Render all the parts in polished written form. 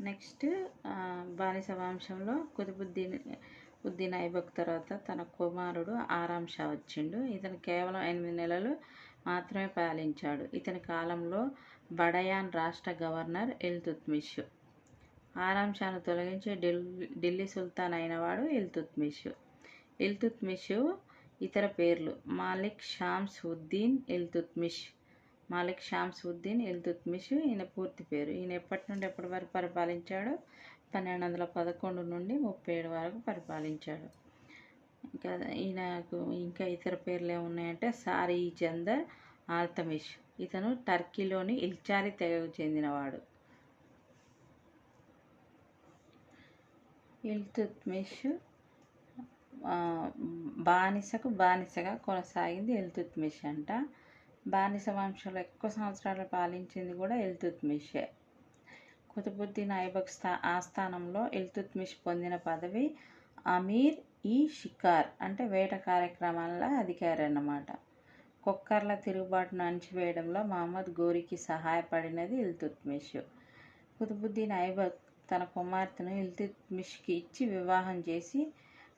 Next బానిస వంశంలో ఉద్దీన్ ఐబక్ తర్వాత తన కుమారుడు ఆరాం షా వచ్చిండు. ఇతను కేవలం 8 నెలలు మాత్రమే పాలించాడు. ఇతని కాలంలో బడయాన్ రాష్ట్ర గవర్నర్ ఇల్తుత్మిష్. ఆరాం షాను తొలగించి ఢిల్లీ సుల్తాన్ అయినవాడు ఇల్తుత్మిష్. ఇల్తుత్మిష్ ఇతర పేర్లు మాలిక్ షామ్స్ ఉద్దీన్ ఇల్తుత్మిష్. మాలిక్ షామ్స్ ఉద్దీన్ ఇల్తుత్మిష్ ఈయన పూర్తి పేరు. ఈయన ఎప్పటి నుండి ఎప్పటి వరకు పరిపాలించాడు? 1211 నుండి 37 వరకు పరిపాలించాడు. ఈయనకు ఇంకా ఇతర పేర్లు ఏమున్నాయంటే సారీ చందర్ ఆల్తమిష్. ఇతను టర్కీలోని ఇల్చారి తెగకు చెందినవాడు. ఇల్తుత్మిష్ బానిసగా కొనసాగింది ఇల్తుత్మిష్ అంట. బానిస వంశంలో ఎక్కువ సంవత్సరాలు పాలించింది కూడా ఇల్తుత్మిషే. కుతుబుద్దీన్ ఐబక్ ఆస్థానంలో ఇల్తుత్మిష్ పొందిన పదవి అమీర్ ఈ షికార్, అంటే వేట కార్యక్రమాల అధికారి అన్నమాట. కొక్కర్ల తిరుగుబాటును అణచివేయడంలో మహమ్మద్ ఘోరీకి సహాయపడినది ఇల్తుత్మిష్. కుతుబుద్దీన్ ఐబక్ తన కుమార్తెను ఇల్తుత్మిష్కి ఇచ్చి వివాహం చేసి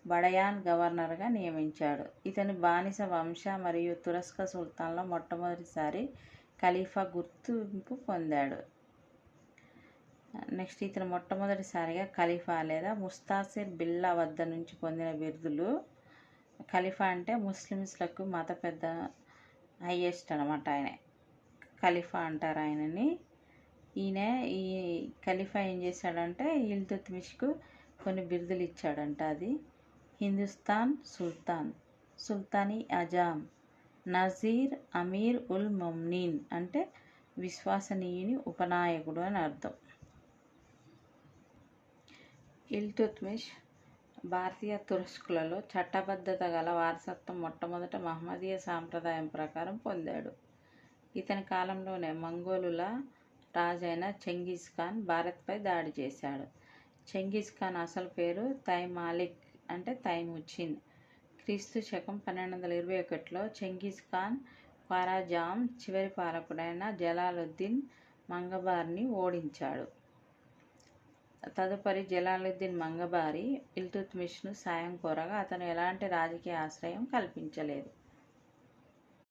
బడయాన్ గవర్నర్గా నియమించాడు. ఇతను బానిస వంశ మరియు తురస్క సుల్తాన్లో మొట్టమొదటిసారి ఖలీఫా గుర్తింపు పొందాడు. నెక్స్ట్ ఇతను మొట్టమొదటిసారిగా ఖలీఫా లేదా ముస్తాసిర్ బిల్లా వద్ద నుంచి పొందిన బిరుదులు. ఖలీఫా అంటే ముస్లిమ్స్లకు మత పెద్ద హైయెస్ట్ అనమాట. ఆయన ఖలీఫా అంటారు ఆయనని. ఈ ఖలీఫా ఏం చేశాడంటే ఇల్తుత్మిష్కు కొన్ని బిరుదులు ఇచ్చాడంట. అది హిందుస్థాన్ సుల్తాన్, సుల్తానీ అజాం, నజీర్, అమీర్ ఉల్ మొమ్నీన్ అంటే విశ్వసనీయుని ఉపనాయకుడు అని అర్థం. ఇల్తుత్మిష్ భారతీయ తురస్కులలో చట్టబద్ధత గల వారసత్వం మొట్టమొదట మహమ్మదీయ సాంప్రదాయం ప్రకారం పొందాడు. ఇతని కాలంలోనే మంగోలుల రాజైన చెంగిజ్ ఖాన్ భారత్పై దాడి చేశాడు. చెంగిజ్ ఖాన్ అసలు పేరు తైమాలిక్ అంటే తైముచిన్. క్రీస్తు శకం 1221లో చెంగిజ్ ఖాన్ ఖారాజాం చివరి పాలకుడైన జలాలుద్దీన్ మంగబార్ని ఓడించాడు. తదుపరి జలాలుద్దీన్ మంగబారి ఇల్తుత్మిష్ను సాయం కోరగా అతను ఎలాంటి రాజకీయ ఆశ్రయం కల్పించలేదు.